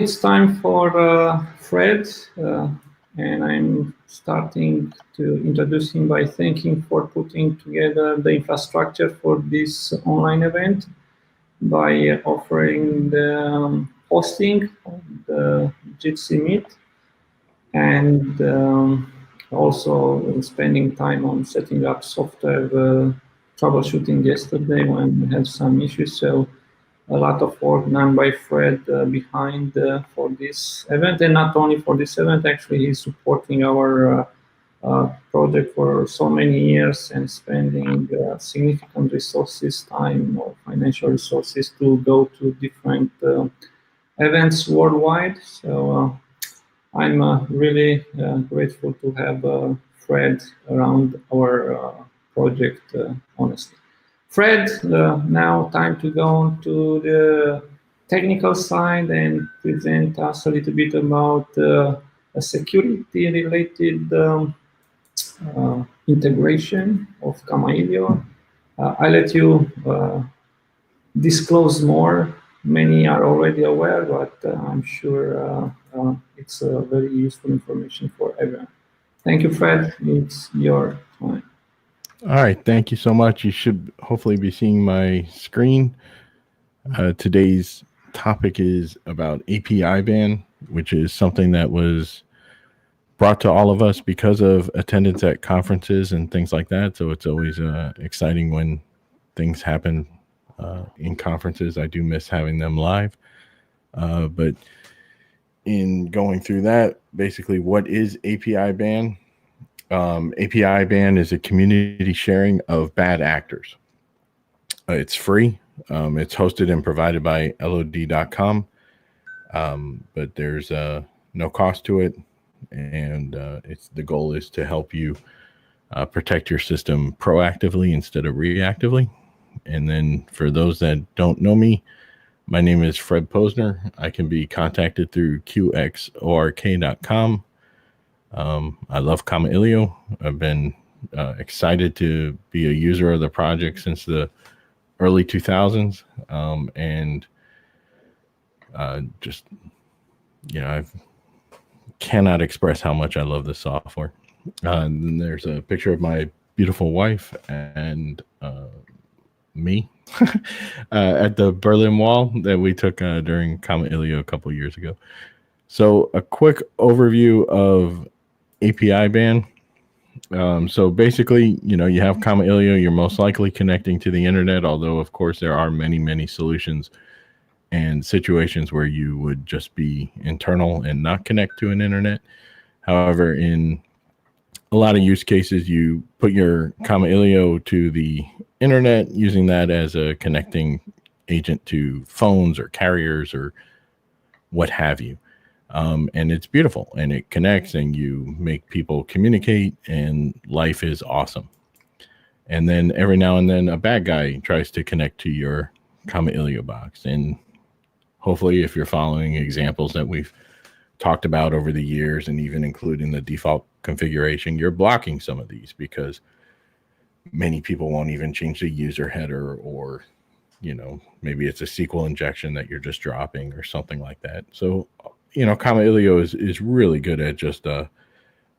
it's time for Fred, and I'm starting to introduce him by thanking for putting together the infrastructure for this online event by offering the hosting of the Jitsi Meet and also spending time on setting up software troubleshooting yesterday when we had some issues. So a lot of work done by Fred behind for this event, and not only for this event. Actually, he's supporting our project for so many years and spending significant resources, time or financial resources to go to different events worldwide. So I'm really grateful to have Fred around our project, honestly. Fred, now time to go on to the technical side and present us a little bit about a security-related integration of Kamailio. I let you disclose more. Many are already aware, but I'm sure it's very useful information for everyone. Thank you, Fred. It's your time. All right. Thank you so much. You should hopefully be seeing my screen. Today's topic is about APIBan, which is something that was brought to all of us because of attendance at conferences and things like that. So it's always exciting when things happen in conferences. I do miss having them live. But in going through that, basically, what is APIBan? APIBan is a community sharing of bad actors. It's free. It's hosted and provided by LOD.com, but there's no cost to it. And the goal is to help you protect your system proactively instead of reactively. And then for those that don't know me, my name is Fred Posner. I can be contacted through qxork.com. I love Kamailio. I've been excited to be a user of the project since the early 2000s. And just, I cannot express how much I love this software. And then there's a picture of my beautiful wife and me at the Berlin Wall that we took during Kamailio a couple years ago. So a quick overview of APIBan. So basically, you have Kamailio, you're most likely connecting to the internet, although of course there are many, many solutions and situations where you would just be internal and not connect to an internet. However, in a lot of use cases, you put your Kamailio to the internet using that as a connecting agent to phones or carriers or what have you. And it's beautiful and it connects and you make people communicate and life is awesome. And then every now and then a bad guy tries to connect to your Kamailio box. And hopefully if you're following examples that we've talked about over the years and even including the default configuration, you're blocking some of these because many people won't even change the user header or, maybe it's a SQL injection that you're just dropping or something like that. So, Kamailio is really good at just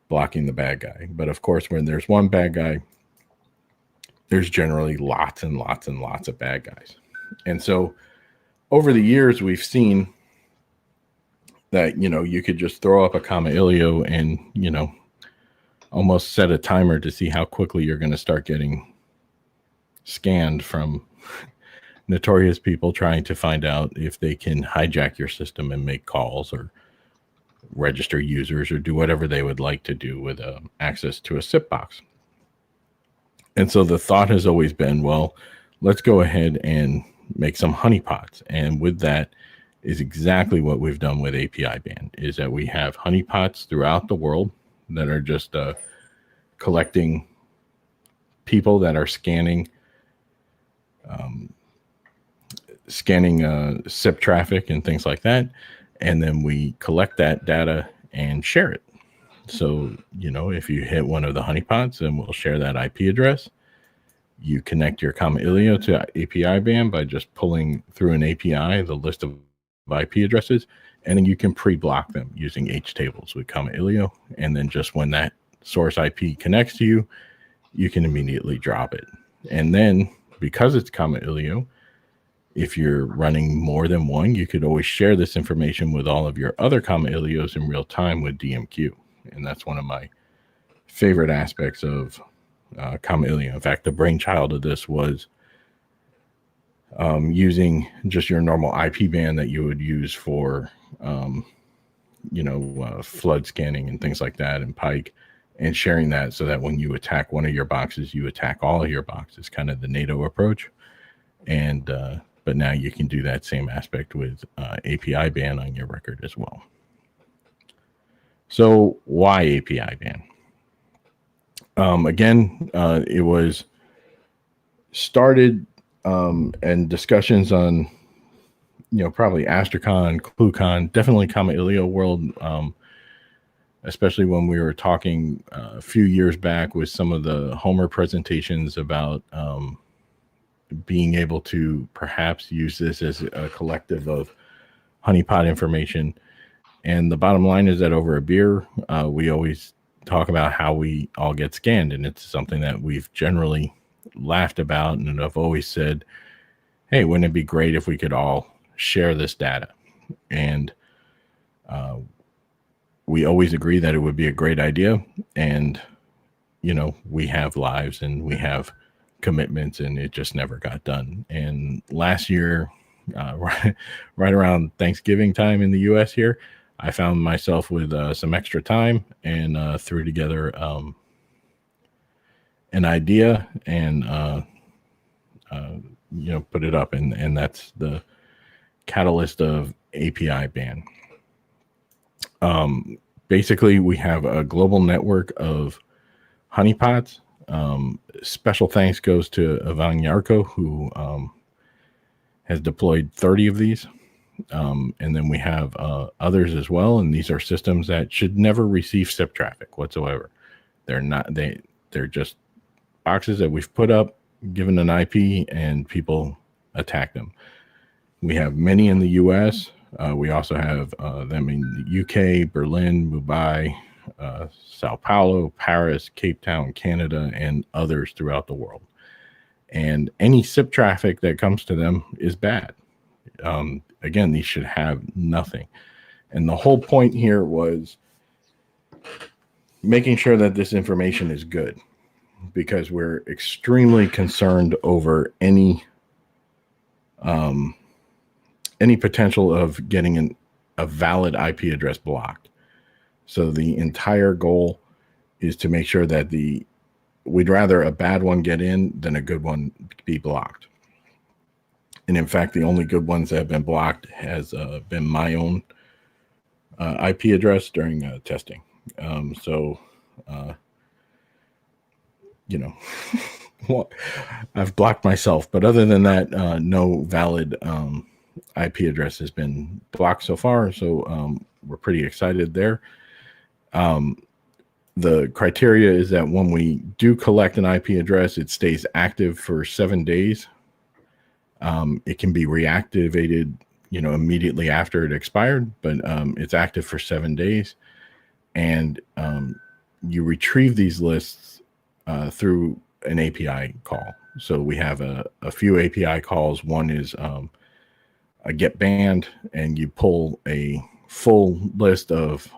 blocking the bad guy. But of course, when there's one bad guy, there's generally lots and lots and lots of bad guys. And so over the years, we've seen that, you could just throw up a Kamailio and, almost set a timer to see how quickly you're going to start getting scanned from notorious people trying to find out if they can hijack your system and make calls or register users or do whatever they would like to do with access to a SIP box. And so the thought has always been, well, let's go ahead and make some honeypots. And with that is exactly what we've done with APIBan, is that we have honeypots throughout the world that are just collecting people that are scanning SIP traffic and things like that. And then we collect that data and share it. So, if you hit one of the honeypots, then we'll share that IP address. You connect your Kamailio to APIBan by just pulling through an API the list of IP addresses. And then you can pre-block them using HTables with Kamailio. And then just when that source IP connects to you, you can immediately drop it. And then because it's Kamailio, if you're running more than one, you could always share this information with all of your other Kamailios in real time with DMQ. And that's one of my favorite aspects of Kamailio. In fact, the brainchild of this was using just your normal APIBan that you would use for, flood scanning and things like that, and Pike, and sharing that so that when you attack one of your boxes, you attack all of your boxes, kind of the NATO approach. And but now you can do that same aspect with APIBan on your record as well. So why APIBan? Again, it was started and discussions on, probably Astracon, ClueCon, definitely Kamailio World, especially when we were talking a few years back with some of the Homer presentations about being able to perhaps use this as a collective of honeypot information. And the bottom line is that over a beer, we always talk about how we all get scanned. And it's something that we've generally laughed about. And I've always said, hey, wouldn't it be great if we could all share this data? And we always agree that it would be a great idea. And, we have lives and we have commitments, and it just never got done. And last year, right around Thanksgiving time in the US here, I found myself with some extra time and threw together an idea and put it up, and that's the catalyst of APIBan. Basically, we have a global network of honeypots. Special thanks goes to Ivan Yarko, who has deployed 30 of these. And then we have others as well. And these are systems that should never receive SIP traffic whatsoever. They're just boxes that we've put up, given an IP, and people attack them. We have many in the US. We also have them in the UK, Berlin, Mumbai, Sao Paulo, Paris, Cape Town, Canada, and others throughout the world. And any SIP traffic that comes to them is bad. Again, these should have nothing. And the whole point here was making sure that this information is good, because we're extremely concerned over any potential of getting a valid IP address blocked. So the entire goal is to make sure that we'd rather a bad one get in than a good one be blocked. And in fact, the only good ones that have been blocked has been my own IP address during testing. I've blocked myself, but other than that, no valid IP address has been blocked so far. So we're pretty excited there. The criteria is that when we do collect an IP address, it stays active for 7 days. It can be reactivated, immediately after it expired, but it's active for 7 days. And you retrieve these lists through an API call. So we have a few API calls. One is a get banned, and you pull a full list of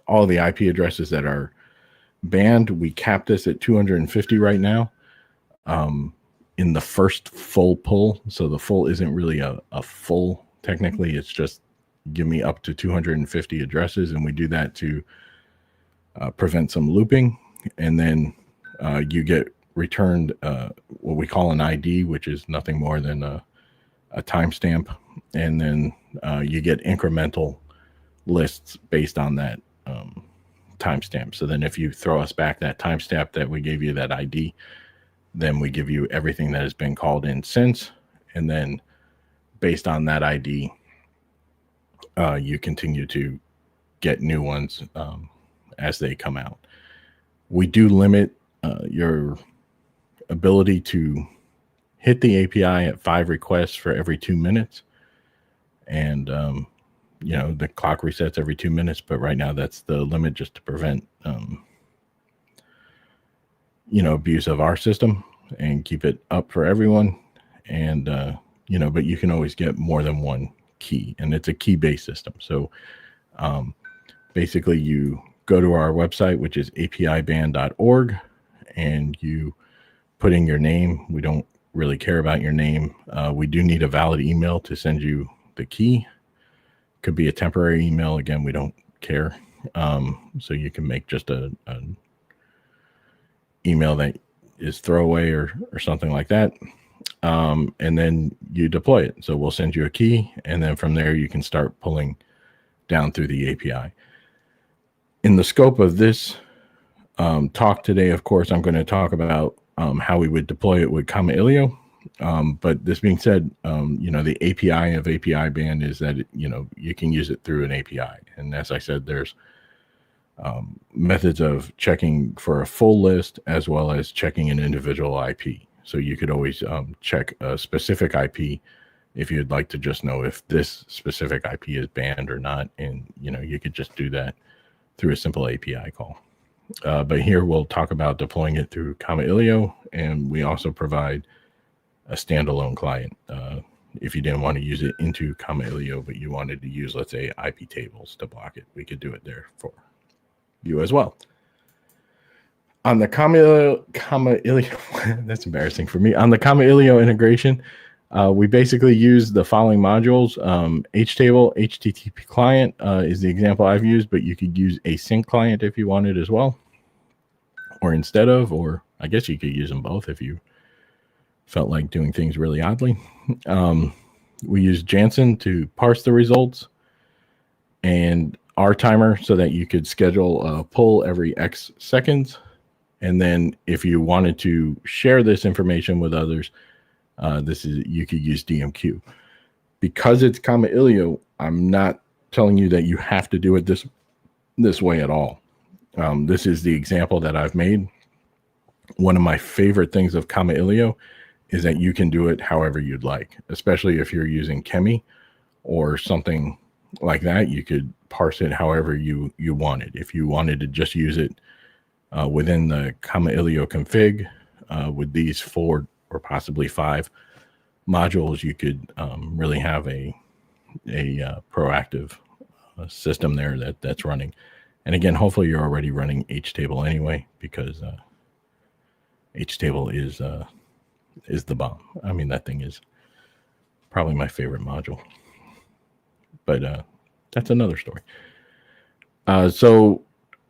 all the IP addresses that are banned. We cap this at 250 right now in the first full pull. So the full isn't really a full, technically. It's just give me up to 250 addresses, and we do that to prevent some looping. And then you get returned what we call an ID, which is nothing more than a timestamp. And then you get incremental lists based on that timestamp. So then if you throw us back that timestamp that we gave you, that ID, then we give you everything that has been called in since. And then based on that ID, you continue to get new ones as they come out. We do limit your ability to hit the API at 5 requests for every 2 minutes. And the clock resets every 2 minutes, but right now that's the limit, just to prevent, abuse of our system and keep it up for everyone. And, but you can always get more than one key, and it's a key-based system. So basically you go to our website, which is APIBan.org, and you put in your name. We don't really care about your name. We do need a valid email to send you the key. Could be a temporary email. Again, we don't care. So you can make just an email that is throwaway or something like that. And then you deploy it. So we'll send you a key, and then from there you can start pulling down through the API. In the scope of this talk today, of course, I'm going to talk about how we would deploy it with Kamailio. But this being said, the API of APIBan is that, you can use it through an API. And as I said, there's methods of checking for a full list as well as checking an individual IP. So you could always check a specific IP if you'd like to just know if this specific IP is banned or not. And, you could just do that through a simple API call. But here we'll talk about deploying it through Kamailio, and we also provide a standalone client. If you didn't want to use it into Kamailio, but you wanted to use, let's say, IP tables to block it, we could do it there for you as well. On the Kamailio, that's embarrassing for me. On the Kamailio integration, we basically use the following modules. HTable, HTTP client is the example I've used, but you could use a sync client if you wanted as well, or instead of, or I guess you could use them both if you felt like doing things really oddly. We use Jansen to parse the results, and our timer so that you could schedule a pull every X seconds. And then if you wanted to share this information with others, you could use DMQ. Because it's Kamailio, I'm not telling you that you have to do it this way at all. This is the example that I've made. One of my favorite things of Kamailio is that you can do it however you'd like, especially if you're using Kemi or something like that. You could parse it however you wanted. If you wanted to just use it within the Kamailio config with these 4 or possibly 5 modules, you could really have a proactive system there that's running. And again, hopefully you're already running HTable anyway, because HTable is the bomb. I mean, that thing is probably my favorite module, but that's another story. So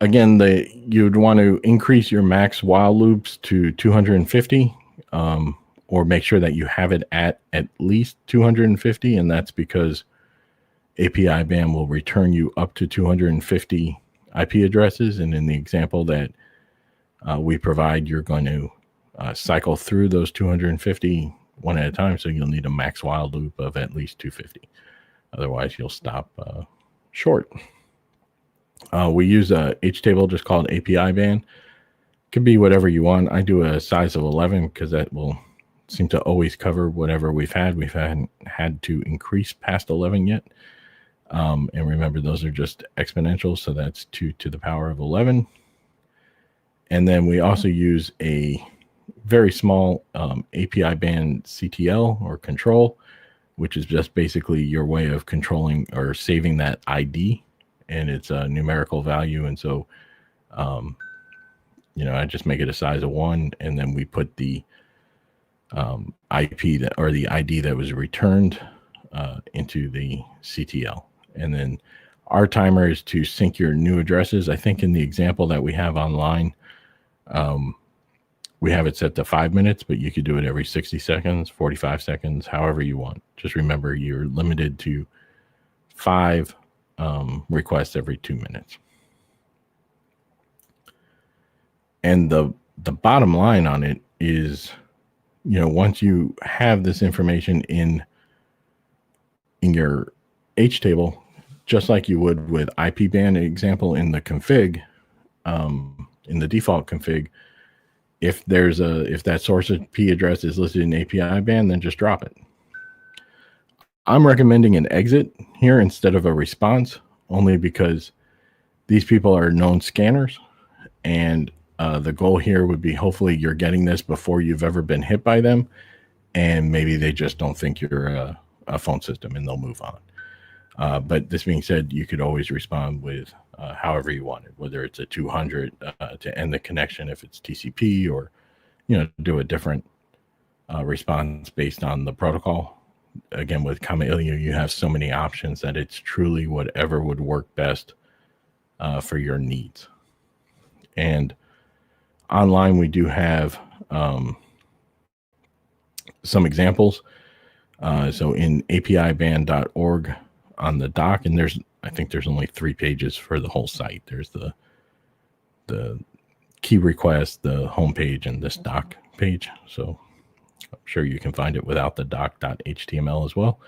again, you'd want to increase your max while loops to 250, or make sure that you have it at least 250, and that's because APIBan will return you up to 250 IP addresses, and in the example that we provide, you're going to cycle through those 250 one at a time, so you'll need a max while loop of at least 250. Otherwise, you'll stop short. We use a HTable just called APIBan. Could be whatever you want. I do a size of 11 because that will seem to always cover whatever we've had. We haven't had to increase past 11 yet. And remember, those are just exponentials, so that's 2 to the power of 11. And then we also use a very small APIBan CTL or control, which is just basically your way of controlling or saving that ID, and it's a numerical value. And so, I just make it a size of 1, and then we put the IP or the ID that was returned into the CTL. And then our timer is to sync your new addresses. I think in the example that we have online, we have it set to 5 minutes, but you could do it every 60 seconds, 45 seconds, however you want. Just remember, you're limited to 5 requests every 2 minutes. And the bottom line on it is, once you have this information in your HTable, just like you would with APIBan example in the config, in the default config, if that source IP address is listed in APIBan, then just drop it. I'm recommending an exit here instead of a response, only because these people are known scanners, and the goal here would be hopefully you're getting this before you've ever been hit by them, and maybe they just don't think you're a phone system and they'll move on. But this being said, you could always respond with however you wanted, whether it's a 200 to end the connection if it's TCP, or do a different response based on the protocol. Again, with Kamailio, you have so many options that it's truly whatever would work best for your needs. And online, we do have some examples. So in APIBan.org on the doc, and I think there's only 3 pages for the whole site. There's the key request, the homepage, and this doc page. So I'm sure you can find it without the doc.html as well.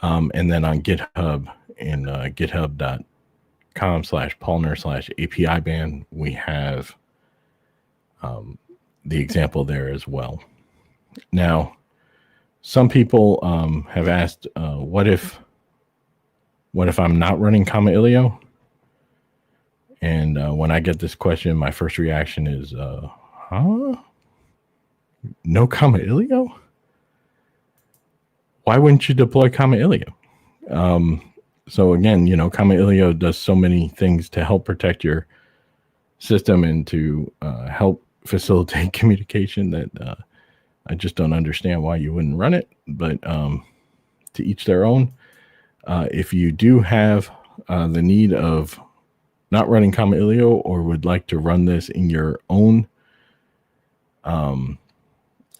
And then on GitHub, in github.com/Palner/APIBan, we have the example there as well. Now, some people have asked, what if I'm not running Kamailio? And when I get this question, my first reaction is, huh? No Kamailio? Why wouldn't you deploy Kamailio? So again, Kamailio does so many things to help protect your system and to help facilitate communication that I just don't understand why you wouldn't run it. But to each their own. If you do have the need of not running Kamailio, or would like to run this in your own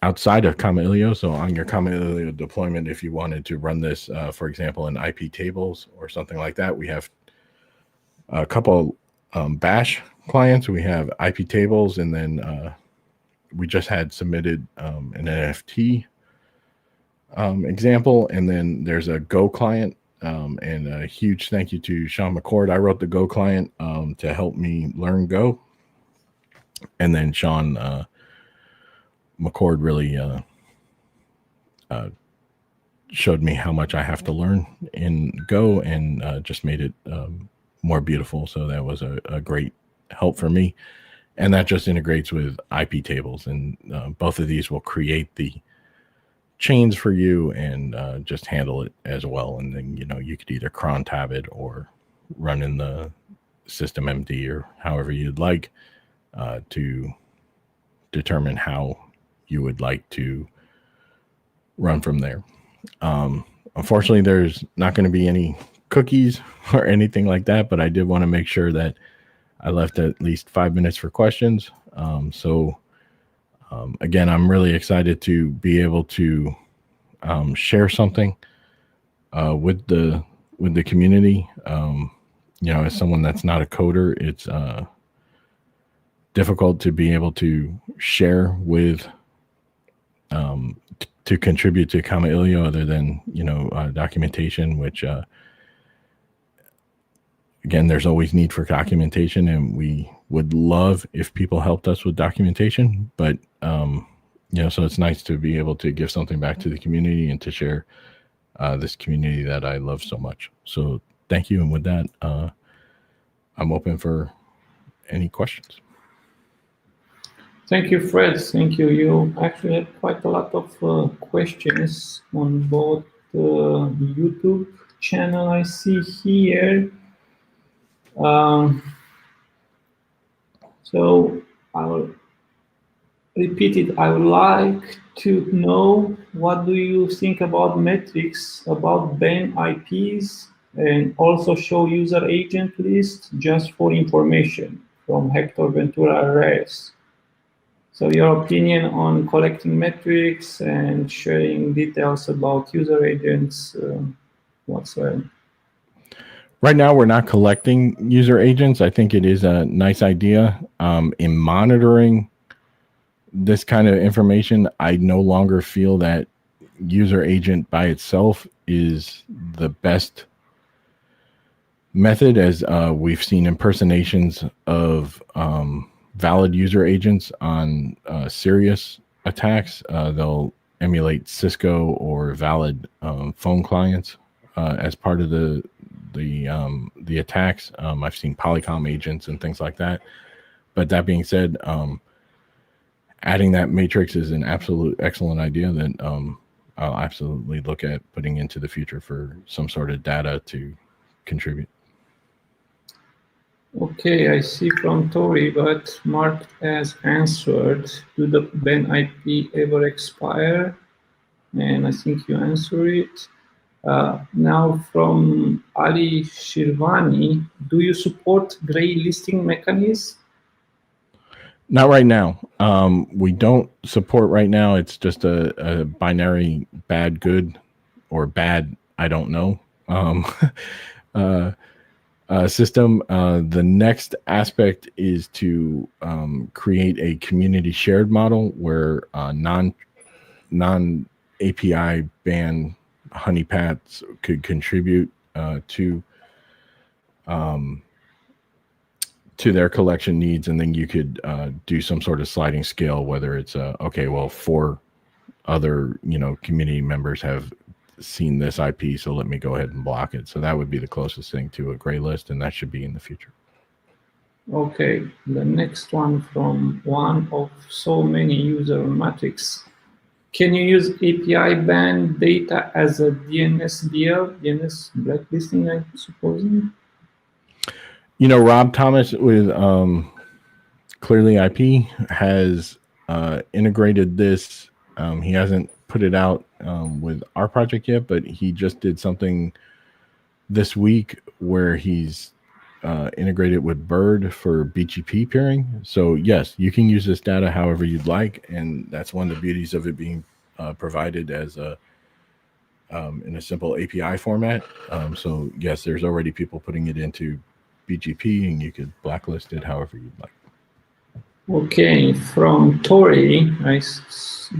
outside of Kamailio, so on your Kamailio deployment, if you wanted to run this, for example, in IP tables or something like that, we have a couple bash clients. We have IP tables, and then we just had submitted an NFT example, and then there's a Go client. And a huge thank you to Sean McCord. I wrote the Go client to help me learn Go. And then Sean McCord really showed me how much I have to learn in Go, and just made it more beautiful. So that was a great help for me. And that just integrates with IP tables. And both of these will create the chains for you and just handle it as well. And then, you could either cron tab it or run in the system MD or however you'd like to determine how you would like to run from there. Unfortunately, there's not going to be any cookies or anything like that, but I did want to make sure that I left at least 5 minutes for questions. Again, I'm really excited to be able to share something with the community. As someone that's not a coder, it's difficult to be able to share with to contribute to Kamailio other than documentation, which again, there's always need for documentation, and we would love if people helped us with documentation. But so it's nice to be able to give something back to the community and to share this community that I love so much. So thank you. And with that, I'm open for any questions. Thank you, Fred. Thank you. You actually had quite a lot of questions on both the YouTube channel I see here. So I will repeat it. I would like to know, what do you think about metrics, about ban IPs, and also show user agent list just for information, from Hector Ventura Reyes. So your opinion on collecting metrics and sharing details about user agents whatsoever. Right now, we're not collecting user agents. I think it is a nice idea. In monitoring this kind of information, I no longer feel that user agent by itself is the best method, as we've seen impersonations of valid user agents on serious attacks. They'll emulate Cisco or valid phone clients as part of the attacks. I've seen Polycom agents and things like that. But that being said, adding that matrix is an absolute excellent idea that I'll absolutely look at putting into the future for some sort of data to contribute. Okay, I see from Tori, but marked as answered. Do the ban IP ever expire? And I think you answer it. Now from Ali Shirvani, do you support gray listing mechanism? Not right now. We don't support right now. It's just a binary bad, good, or bad, I don't know system. The next aspect is to create a community shared model where non API ban honeypots could contribute to their collection needs, and then you could do some sort of sliding scale, whether it's okay, well, 4 other community members have seen this IP, so let me go ahead and block it. So that would be the closest thing to a gray list, and that should be in the future. Okay, the next one from one of so many user matrix. Can you use APIBan data as a DNS blacklisting, I suppose? Rob Thomas with Clearly IP has integrated this. He hasn't put it out with our project yet, but he just did something this week where he's integrated with Bird for BGP peering. So yes, you can use this data however you'd like, and that's one of the beauties of it being provided as in a simple API format. So yes, there's already people putting it into BGP, and you could blacklist it however you'd like. Okay, from Tori, I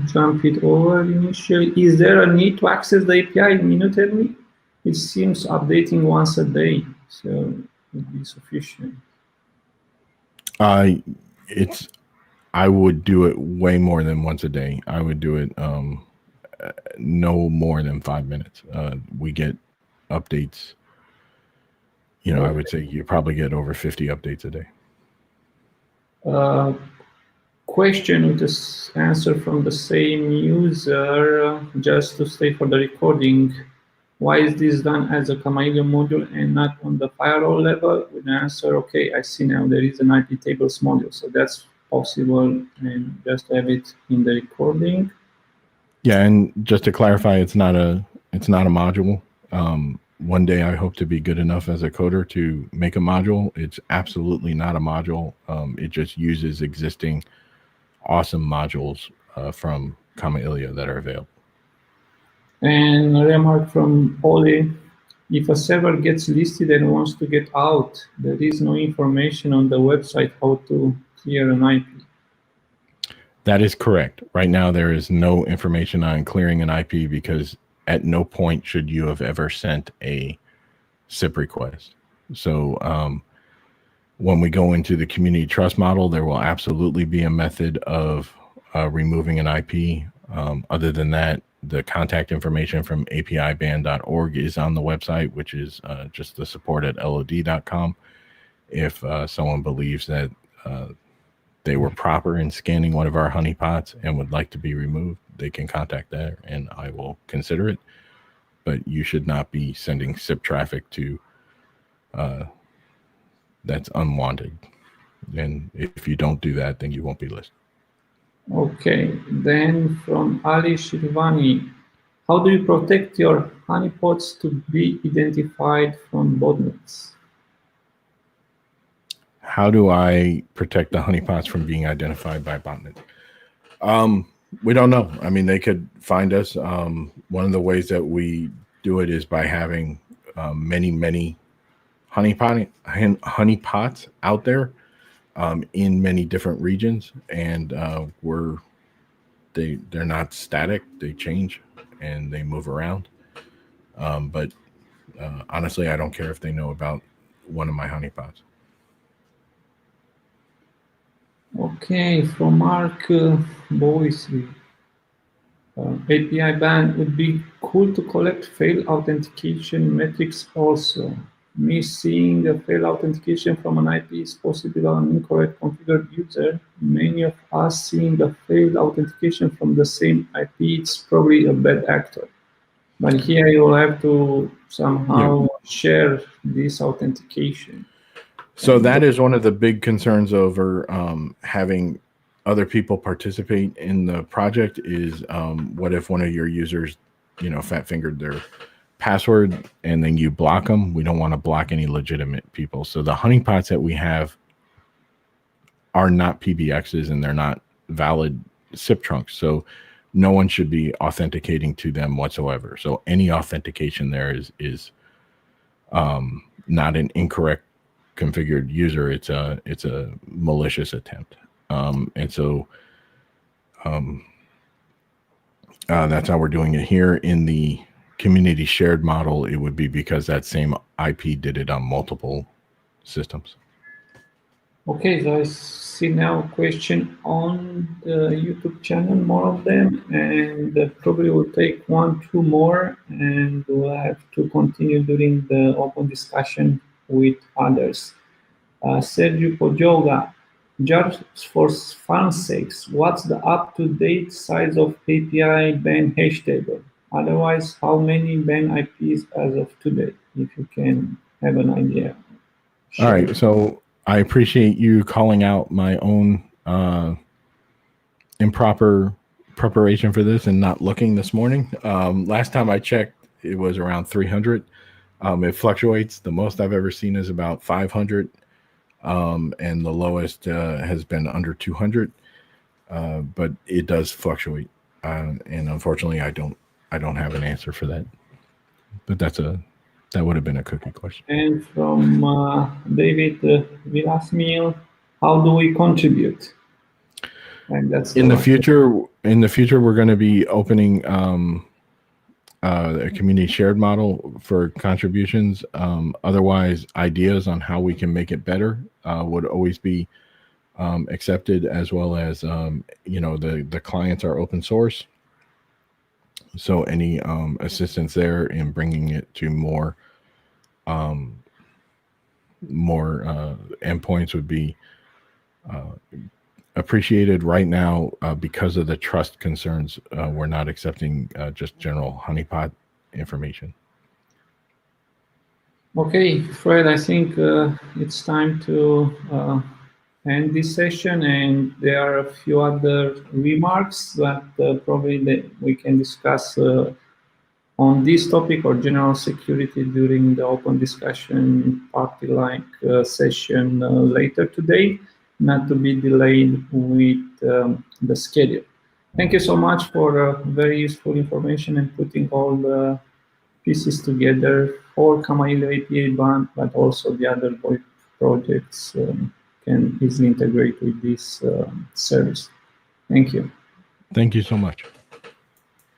jump it over initially. Is there a need to access the API minutely? It seems updating once a day, so it would be sufficient. I would do it way more than once a day. I would do it no more than 5 minutes. We get updates. Okay. I would say you probably get over 50 updates a day. Question with this answer from the same user, just to stay for the recording. Why is this done as a Kamailio module and not on the firewall level? With the answer, okay, I see now there is an IP tables module, so that's possible, and just have it in the recording. Yeah, and just to clarify, it's not a module. One day I hope to be good enough as a coder to make a module. It's absolutely not a module. It just uses existing awesome modules from Kamailio that are available. And a remark from Oli, if a server gets listed and wants to get out, there is no information on the website how to clear an IP. That is correct. Right now, there is no information on clearing an IP because at no point should you have ever sent a SIP request. So when we go into the community trust model, there will absolutely be a method of removing an IP. Other than that, the contact information from APIBan.org is on the website, which is just the support at LOD.com. If someone believes that they were proper in scanning one of our honeypots and would like to be removed, they can contact there and I will consider it. But you should not be sending SIP traffic to that's unwanted. And if you don't do that, then you won't be listed. Okay, then from Ali Shirvani, how do you protect your honeypots to be identified from botnets? How do I protect the honeypots from being identified by botnets? We don't know. I mean, they could find us. One of the ways that we do it is by having many honeypots out there in many different regions, and they're not static. They change and they move around. But honestly, I don't care if they know about one of my honeypots. Okay, from Mark Boise. APIBan would be cool to collect fail authentication metrics also. Me seeing a fail authentication from an IP is possible on an incorrect configured user. Many of us seeing a failed authentication from the same IP, it's probably a bad actor. But here you will have to somehow share this authentication. So that is one of the big concerns over having other people participate in the project is what if one of your users, fat fingered their password and then you block them? We don't want to block any legitimate people. So the honeypots that we have are not PBXs and they're not valid SIP trunks. So no one should be authenticating to them whatsoever. So any authentication there is not an incorrect configured user. It's a malicious attempt. And so that's how we're doing it here. In the community shared model, it would be because that same IP did it on multiple systems. Okay, so I see now a question on the YouTube channel, more of them, and probably we'll take 1-2 more, and we'll have to continue during the open discussion with others. Sergio Pojoga, just for fun's sakes, what's the up-to-date size of APIBan hash table? Otherwise, how many ban IPs as of today, if you can have an idea? All right, so I appreciate you calling out my own improper preparation for this and not looking this morning. Last time I checked, it was around 300. It fluctuates. The most I've ever seen is about 500. And the lowest has been under 200, but it does fluctuate. And unfortunately, I don't have an answer for that. But that would have been a cookie question. And from David Villasmil, how do we contribute? And that's in the future. We're going to be opening a community shared model for contributions. Otherwise, ideas on how we can make it better would always be accepted, as well as the clients are open source. So any assistance there in bringing it to more endpoints would be appreciated. Right now, because of the trust concerns, we're not accepting just general honeypot information. Okay, Fred, I think it's time to end this session, and there are a few other remarks that probably we can discuss on this topic or general security during the open discussion party-like session later today, not to be delayed with the schedule. Thank you so much for very useful information and putting all the pieces together for Kamailio APIBan, but also the other VoIP projects can easily integrate with this service. Thank you. Thank you so much.